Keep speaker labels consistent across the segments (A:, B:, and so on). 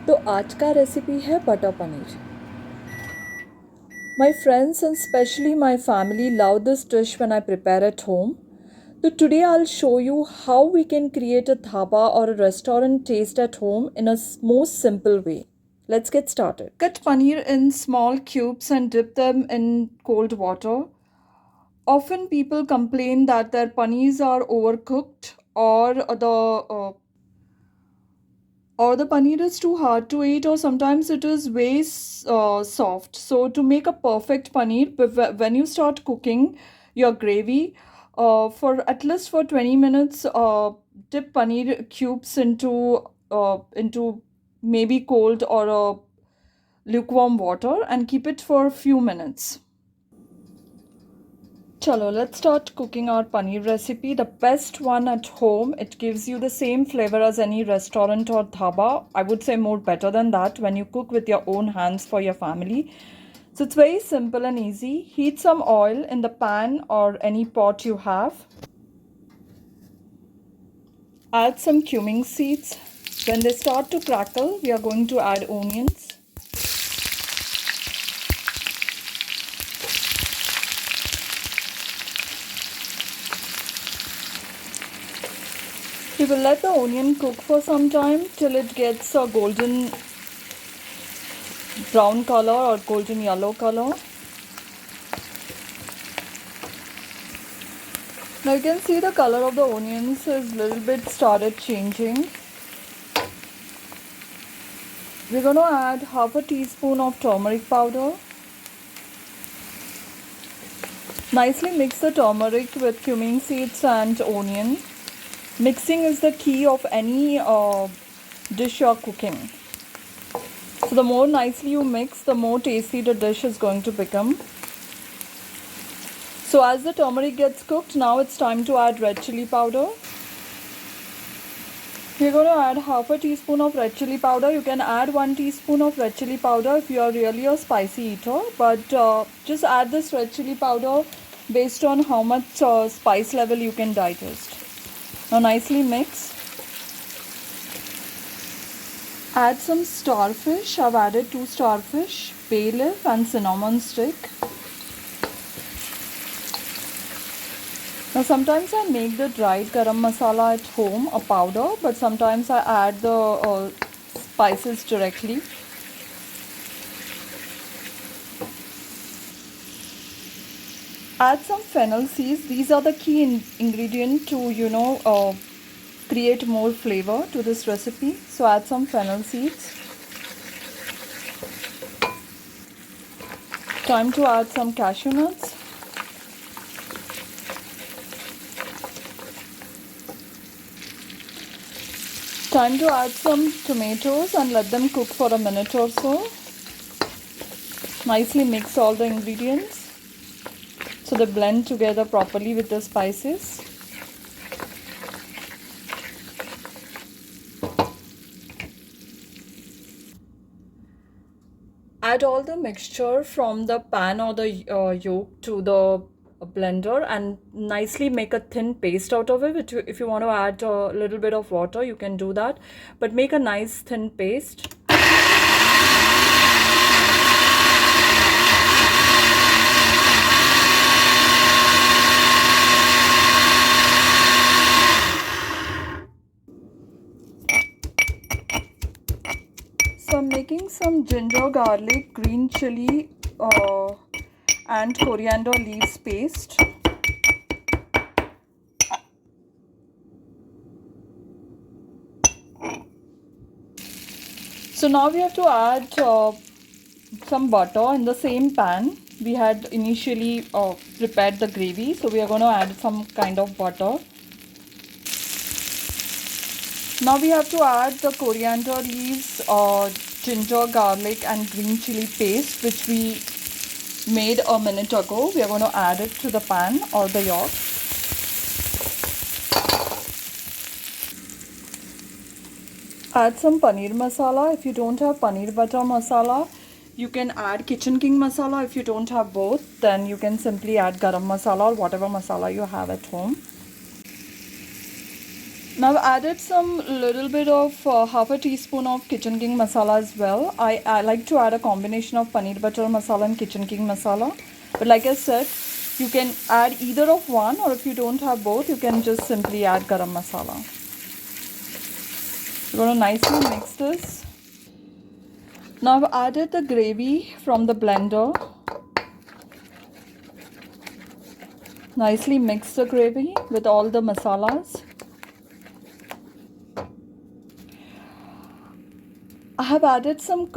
A: तो आज का रेसिपी है butter paneer. My friends and especially my family love this dish when I prepare at home. So today I'll show you how we can create a dhaba or a restaurant taste at home in a most simple way. Let's get started. Cut paneer in small cubes and dip them in cold water. Often people complain that their paneers are overcooked or the paneer is too hard to eat, or sometimes it is way soft. So to make a perfect paneer, when you start cooking your gravy, for at least for 20 minutes, dip paneer cubes into maybe cold or lukewarm water and keep it for a few minutes. Chalo, let's start cooking our paneer recipe. The best one at home. It gives you the same flavor as any restaurant or dhaba. I would say more better than that when you cook with your own hands for your family. So it's very simple and easy. Heat some oil in the pan or any pot you have. Add some cumin seeds. When they start to crackle, we are going to add onions. We will let the onion cook for some time till it gets a golden brown color or golden yellow color. Now you can see the color of the onions is little bit started changing. We're going to add half a teaspoon of turmeric powder. Nicely mix the turmeric with cumin seeds and onion. Mixing is the key of any dish you're cooking. So the more nicely you mix, the more tasty the dish is going to become. So as the turmeric gets cooked, now it's time to add red chili powder. We're going to add half a teaspoon of red chili powder. You can add 1 teaspoon of red chili powder if you are really a spicy eater. But just add this red chili powder based on how much spice level you can digest. Now nicely mix. Add some starfish. I've added 2 starfish, bay leaf and cinnamon stick. Now sometimes I make the dried garam masala at home, a powder, but sometimes I add the spices directly. Add some fennel seeds. These are the key ingredient to create more flavor to this recipe. So add some fennel seeds. Time to add some cashew nuts. Time to add some tomatoes and let them cook for a minute or so. Nicely mix all the ingredients so they blend together properly with the spices. Add all the mixture from the pan or the yolk to the blender and nicely make a thin paste out of it. If you want to add a little bit of water, you can do that, but make a nice thin paste. So I'm making some ginger, garlic, green chili and coriander leaves paste. So now we have to add some butter in the same pan. We had initially prepared the gravy, so we are going to add some kind of butter. Now we have to add the coriander leaves, ginger, garlic and green chili paste which we made a minute ago. We are going to add it to the pan or the yolk. Add some paneer masala. If you don't have paneer butter masala, you can add kitchen king masala. If you don't have both, then you can simply add garam masala or whatever masala you have at home. Now I've added some little bit of half a teaspoon of kitchen king masala as well. I like to add a combination of paneer butter masala and kitchen king masala. But like I said, you can add either of one, or if you don't have both, you can just simply add garam masala. We're going to nicely mix this. Now I've added the gravy from the blender. Nicely mix the gravy with all the masalas. I have added some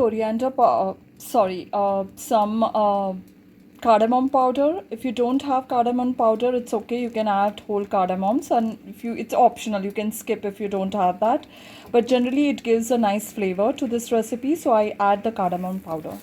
A: cardamom powder. If you don't have cardamom powder, it's okay. You can add whole cardamoms, and it's optional. You can skip if you don't have that. But generally, it gives a nice flavor to this recipe, so I add the cardamom powder.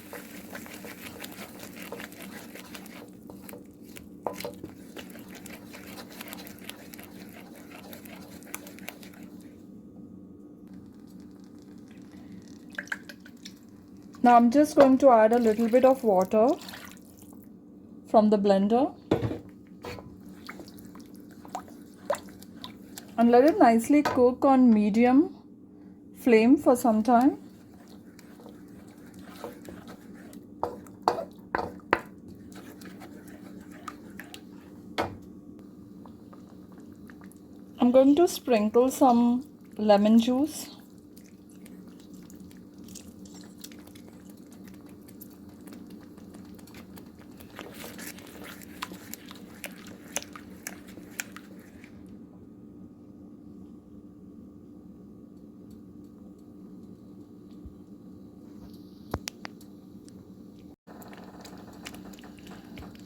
A: Now I'm just going to add a little bit of water from the blender and let it nicely cook on medium flame for some time. I'm going to sprinkle some lemon juice.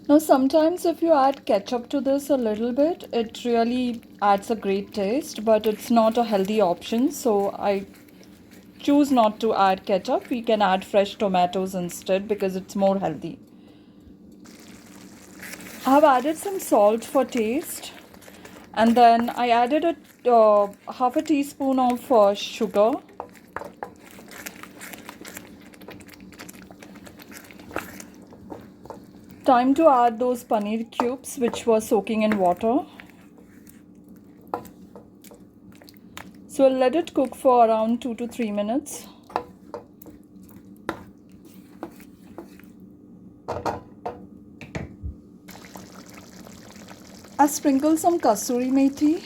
A: Now sometimes if you add ketchup to this a little bit, it really adds a great taste, but it's not a healthy option, so I choose not to add ketchup. We can add fresh tomatoes instead because it's more healthy. I have added some salt for taste, and then I added half a teaspoon of sugar. Time to add those paneer cubes which were soaking in water. So I'll let it cook for around 2 to 3 minutes. I sprinkle some kasuri methi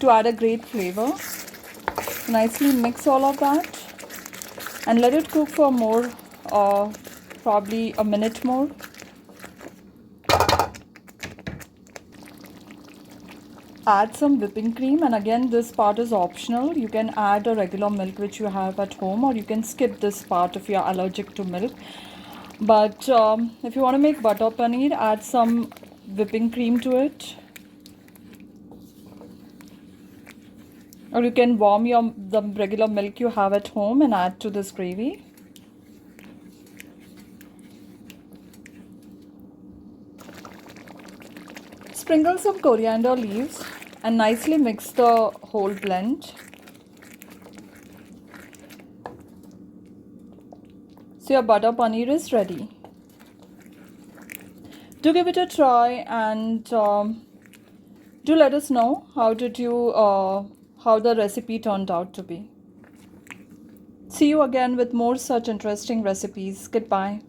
A: to add a great flavor. Nicely mix all of that and let it cook for more, probably a minute more. Add some whipping cream, and again this part is optional. You can add a regular milk which you have at home, or you can skip this part if you are allergic to milk. But if you want to make butter paneer, add some whipping cream to it, or you can warm the regular milk you have at home and add to this gravy. Sprinkle some coriander leaves and nicely mix the whole blend. So your butter paneer is ready. Do give it a try, and do let us know how the recipe turned out to be. See you again with more such interesting recipes. Goodbye.